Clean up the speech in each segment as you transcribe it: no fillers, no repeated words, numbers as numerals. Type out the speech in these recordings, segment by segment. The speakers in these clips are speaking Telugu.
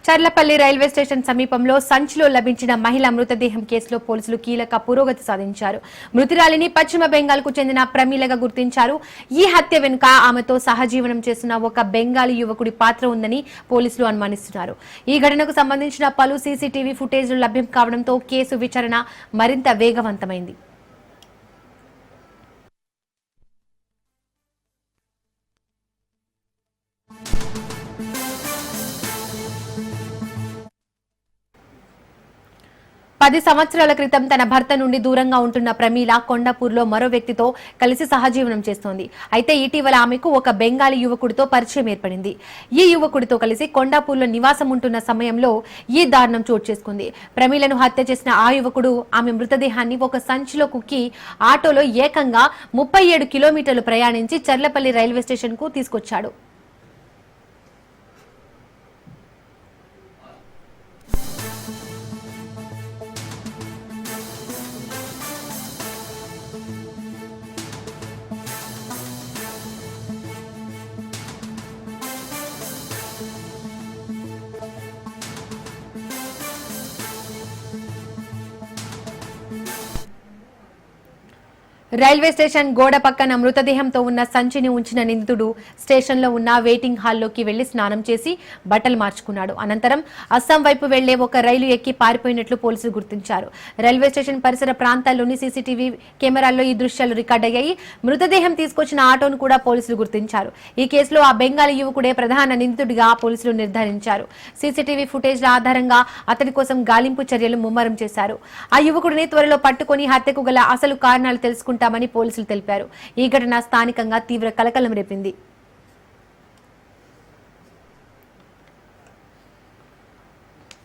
చర్లపల్లి రైల్వే స్టేషన్ సమీపంలో సంచిలో లభించిన మహిళ మృతదేహం కేసులో పోలీసులు కీలక పురోగతి సాధించారు. మృతురాలిని పశ్చిమ బెంగాల్ కు చెందిన ప్రమీలగా గుర్తించారు. ఈ హత్య వెనుక ఆమెతో సహజీవనం చేస్తున్న ఒక బెంగాలీ యువకుడి పాత్ర ఉందని పోలీసులు అనుమానిస్తున్నారు. ఈ ఘటనకు సంబంధించిన పలు సీసీటీవీ ఫుటేజ్లు లభ్యం కావడంతో కేసు విచారణ మరింత వేగవంతమైంది. 10 సంవత్సరాల క్రితం తన భర్త నుండి దూరంగా ఉంటున్న ప్రమీల కొండాపూర్లో మరో వ్యక్తితో కలిసి సహజీవనం చేస్తోంది. అయితే ఇటీవల ఆమెకు ఒక బెంగాలీ యువకుడితో పరిచయం ఏర్పడింది. ఈ యువకుడితో కలిసి కొండాపూర్లో నివాసం ఉంటున్న సమయంలో ఈ దారుణం చోటు చేసుకుంది. ప్రమీలను హత్య చేసిన ఆ యువకుడు ఆమె మృతదేహాన్ని ఒక సంచిలో కుక్కి ఆటోలో ఏకంగా 37 కిలోమీటర్లు ప్రయాణించి చర్లపల్లి రైల్వే స్టేషన్ కు తీసుకొచ్చాడు. రైల్వే స్టేషన్ గోడ పక్కన మృతదేహంతో ఉన్న సంచిని ఉంచిన నిందితుడు స్టేషన్లో ఉన్న వెయిటింగ్ హాల్లోకి వెళ్లి స్నానం చేసి బట్టలు మార్చుకున్నాడు. అనంతరం అస్సాం వైపు వెళ్లే ఒక రైలు ఎక్కి పారిపోయినట్లు పోలీసులు గుర్తించారు. రైల్వే స్టేషన్ పరిసర ప్రాంతాల్లోని సీసీటీవీ కెమెరాల్లో ఈ దృశ్యాలు రికార్డయ్యాయి. మృతదేహం తీసుకొచ్చిన ఆటోను కూడా పోలీసులు గుర్తించారు. ఈ కేసులో ఆ బెంగాలీ యువకుడే ప్రధాన నిందితుడిగా పోలీసులు నిర్ధారించారు. సీసీటీవీ ఫుటేజ్ల ఆధారంగా అతడి కోసం గాలింపు చర్యలు ముమ్మరం చేశారు. ఆ యువకుడిని త్వరలో పట్టుకుని హత్యకు గల అసలు కారణాలు తెలుసుకుంటారు మని పోలీసులు తెలిపారు. ఈ ఘటన స్థానికంగా తీవ్ర కలకలం రేపింది.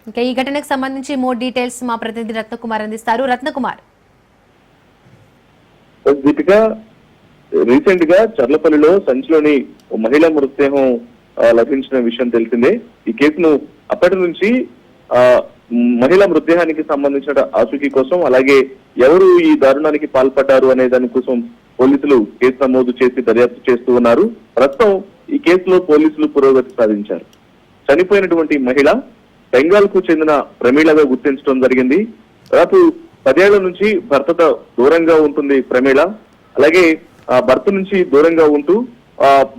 ఇంకా ఈ ఘటనకు సంబంధించి మోర్ డీటెయిల్స్ మా ప్రతినిధి రత్నకుమార్ అందిస్తారు. రత్నకుమార్, రీసెంట్ గా చర్లపల్లిలో సంచిలోని మహిళా మృతదేహం లభించిన విషయం తెలిసిందే. ఈ కేసును అప్పటి నుంచి మహిళా మృతదేహానికి సంబంధించిన ఆచూకీ కోసం, అలాగే ఎవరు ఈ దారుణానికి పాల్పడ్డారు అనే దాని కోసం పోలీసులు కేసు నమోదు చేసి దర్యాప్తు చేస్తూ ఉన్నారు. ప్రస్తుతం ఈ కేసులో పోలీసులు పురోగతి సాధించారు. చనిపోయినటువంటి మహిళ బెంగాల్ కు చెందిన ప్రమీలగా గుర్తించడం జరిగింది. దాదాపు 10 ఏళ్ల నుంచి భర్తతో దూరంగా ఉంటుంది ప్రమీల. అలాగే ఆ భర్త నుంచి దూరంగా ఉంటూ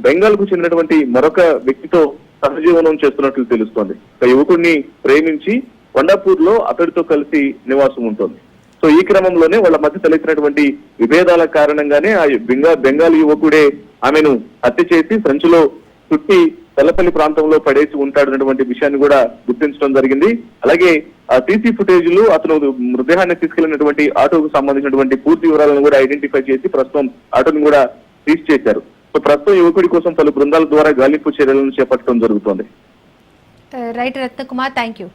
బెంగాల్ కు చెందినటువంటి మరొక వ్యక్తితో సహజీవనం చేస్తున్నట్లు తెలుస్తోంది. ఒక యువకుడిని ప్రేమించి కొండాపూర్ లో అతడితో కలిసి నివాసం ఉంటుంది. సో ఈ క్రమంలోనే వాళ్ళ మధ్య తలెత్తినటువంటి విభేదాల కారణంగానే ఆ బెంగాలీ యువకుడే ఆమెను హత్య చేసి సంచిలో చుట్టి తెల్లపల్లి ప్రాంతంలో పడేసి ఉంటాడన్నటువంటి విషయాన్ని కూడా గుర్తించడం జరిగింది. అలాగే ఆ సీసీ ఫుటేజ్లు అతను మృతదేహాన్ని తీసుకెళ్లినటువంటి ఆటోకు సంబంధించినటువంటి పూర్తి వివరాలను కూడా ఐడెంటిఫై చేసి ప్రస్తుతం ఆటోను కూడా సీజ్ చేశారు. సో ప్రస్తుతం యువకుడి కోసం పలు బృందాల ద్వారా గాలింపు చర్యలను చేపట్టడం జరుగుతోంది. Right Ratnakumar, thank you.